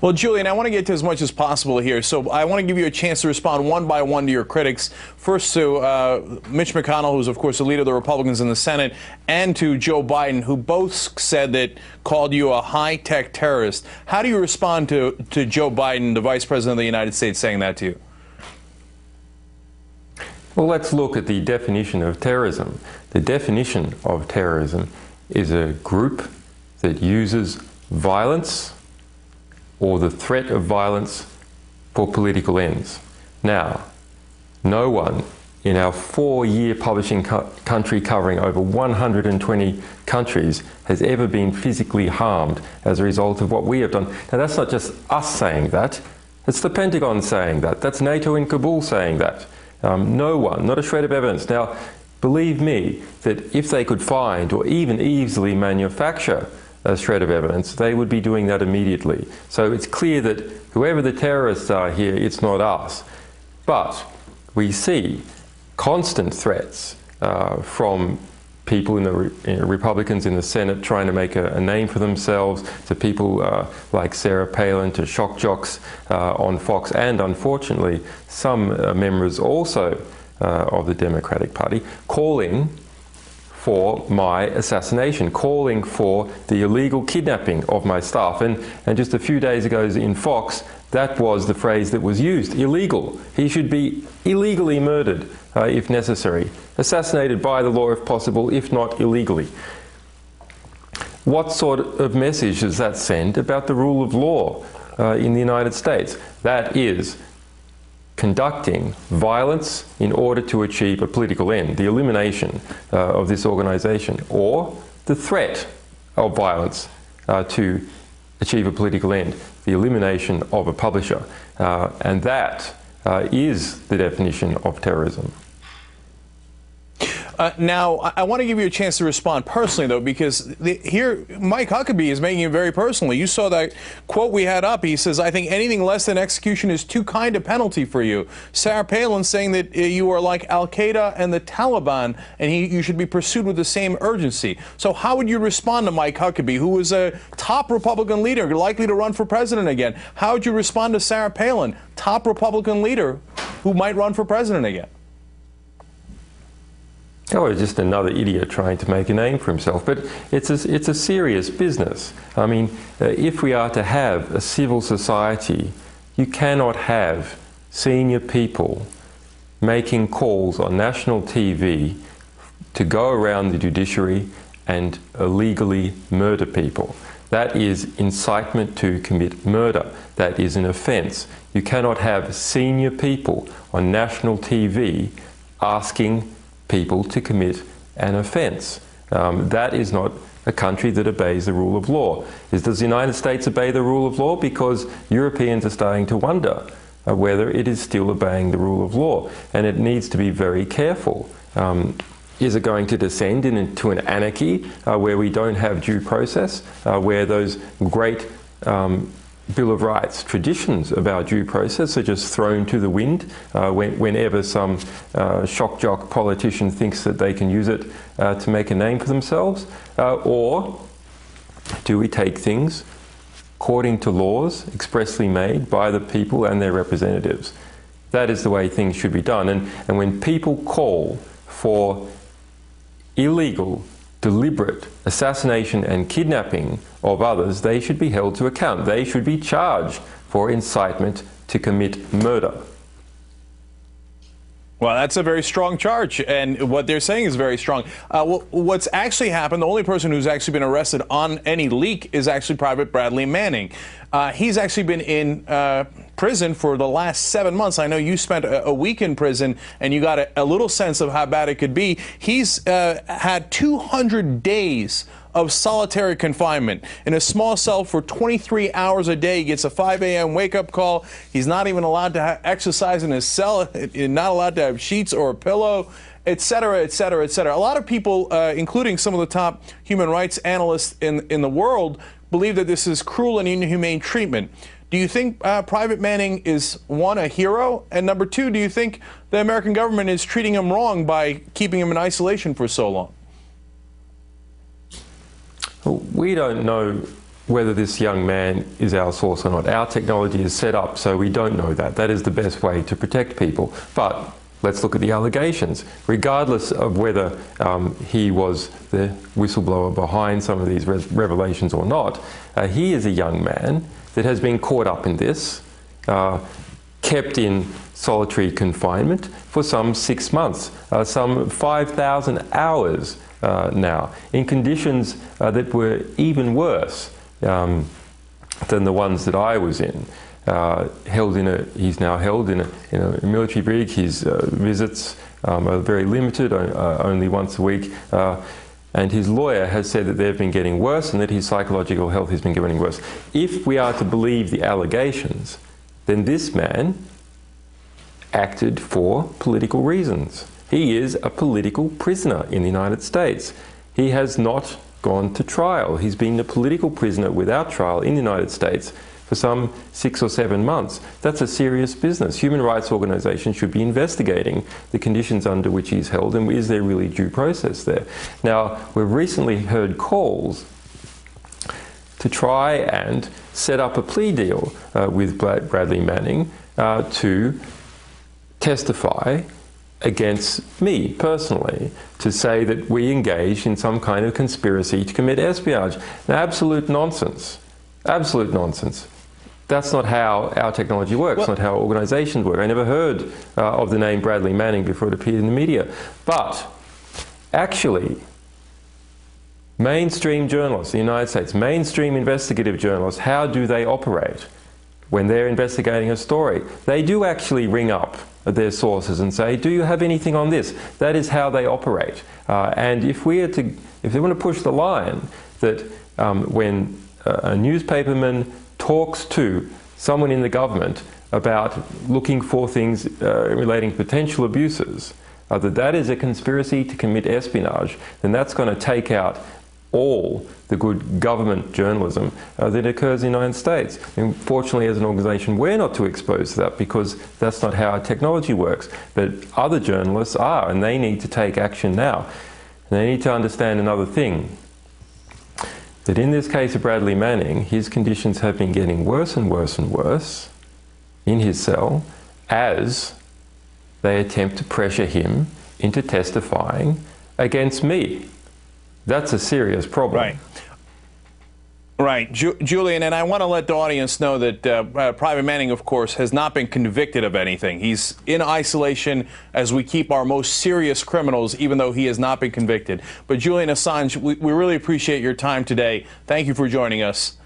Well, Julian, I want to get to as much as possible here, so I want to give you a chance to respond one by one to your critics. First to Mitch McConnell, who's, of course, the leader of the Republicans in the Senate, and to Joe Biden, who both said that called you a high-tech terrorist. How do you respond to Joe Biden, the Vice President of the United States, saying that to you? Well, let's look at the definition of terrorism. The definition of terrorism is a group that uses violence or the threat of violence for political ends. Now, no one in our 4-year publishing country covering over 120 countries has ever been physically harmed as a result of what we have done. Now, that's not just us saying that. It's the Pentagon saying that. That's NATO in Kabul saying that. No one, not a shred of evidence. Now, believe me that if they could find or even easily manufacture a shred of evidence, they would be doing that immediately. So it's clear that whoever the terrorists are here, it's not us. But we see constant threats from people in the Republicans in the Senate trying to make a name for themselves, to people like Sarah Palin, to shock jocks on Fox, and unfortunately some members also of the Democratic Party calling for my assassination, calling for the illegal kidnapping of my staff. And just a few days ago in Fox, that was the phrase that was used, illegal. He should be illegally murdered if necessary, assassinated by the law if possible, if not illegally. What sort of message does that send about the rule of law in the United States? That is conducting violence in order to achieve a political end, the elimination of this organization, or the threat of violence to achieve a political end, the elimination of a publisher. And that is the definition of terrorism. Now, I want to give you a chance to respond personally, though, because here Mike Huckabee is making it very personal. You saw that quote we had up. He says, "I think anything less than execution is too kind a penalty for you." Sarah Palin saying that you are like Al-Qaeda and the Taliban, and you should be pursued with the same urgency. So how would you respond to Mike Huckabee, who is a top Republican leader, likely to run for president again? How would you respond to Sarah Palin, top Republican leader who might run for president again? Oh, he's just another idiot trying to make a name for himself. But it's a serious business. I mean, if we are to have a civil society, you cannot have senior people making calls on national TV to go around the judiciary and illegally murder people. That is incitement to commit murder. That is an offence. You cannot have senior people on national TV asking people to commit an offence. That is not a country that obeys the rule of law. Does the United States obey the rule of law? Because Europeans are starting to wonder whether it is still obeying the rule of law, and it needs to be very careful. Is it going to descend into an anarchy where we don't have due process, where those great Bill of Rights traditions about due process are just thrown to the wind whenever some shock jock politician thinks that they can use it to make a name for themselves? Or do we take things according to laws expressly made by the people and their representatives? That is the way things should be done. And when people call for illegal, deliberate assassination and kidnapping of others, they should be held to account. They should be charged for incitement to commit murder. Well, that's a very strong charge, and what they're saying is very strong. Well, what's actually happened, the only person who's actually been arrested on any leak is actually Private Bradley Manning. He's actually been in prison for the last 7 months. I know you spent a week in prison, and you got a little sense of how bad it could be. He's had 200 days of solitary confinement in a small cell for 23 hours a day. He gets a 5 a.m. wake-up call. He's not even allowed to exercise in his cell, not allowed to have sheets or a pillow, et cetera, et cetera, et cetera. A lot of people, including some of the top human rights analysts in the world, believe that this is cruel and inhumane treatment. Do you think Private Manning is, one, a hero, and number two, do you think the American government is treating him wrong by keeping him in isolation for so long? We don't know whether this young man is our source or not. Our technology is set up so we don't know that. That is the best way to protect people. But let's look at the allegations. Regardless of whether he was the whistleblower behind some of these revelations or not, he is a young man that has been caught up in this, kept in solitary confinement for some 6 months, some 5,000 hours now, in conditions that were even worse than the ones that I was in. He's now held in a military brig. His visits are very limited, only once a week. And his lawyer has said that they've been getting worse and that his psychological health has been getting worse. If we are to believe the allegations, then this man acted for political reasons. He is a political prisoner in the United States. He has not gone to trial. He's been a political prisoner without trial in the United States for some 6 or 7 months. That's a serious business. Human rights organisations should be investigating the conditions under which he's held and is there really due process there. Now, we've recently heard calls to try and set up a plea deal with Bradley Manning to testify against me personally, to say that we engaged in some kind of conspiracy to commit espionage. Now, absolute nonsense. Absolute nonsense. That's not how our technology works, well, not how organisations work. I never heard of the name Bradley Manning before it appeared in the media. But actually, mainstream journalists in the United States, mainstream investigative journalists, how do they operate when they're investigating a story? They do actually ring up their sources and say, do you have anything on this? That is how they operate. And if they want to push the line that when a newspaperman talks to someone in the government about looking for things relating to potential abuses, that is a conspiracy to commit espionage, then that's going to take out all the good government journalism that occurs in the United States. And fortunately, as an organisation, we're not too exposed to that because that's not how our technology works. But other journalists are, and they need to take action now. And they need to understand another thing, that in this case of Bradley Manning, his conditions have been getting worse and worse and worse in his cell as they attempt to pressure him into testifying against me. That's a serious problem. Right. Right. Julian, and I want to let the audience know that Private Manning, of course, has not been convicted of anything. He's in isolation as we keep our most serious criminals, even though he has not been convicted. But Julian Assange, we really appreciate your time today. Thank you for joining us.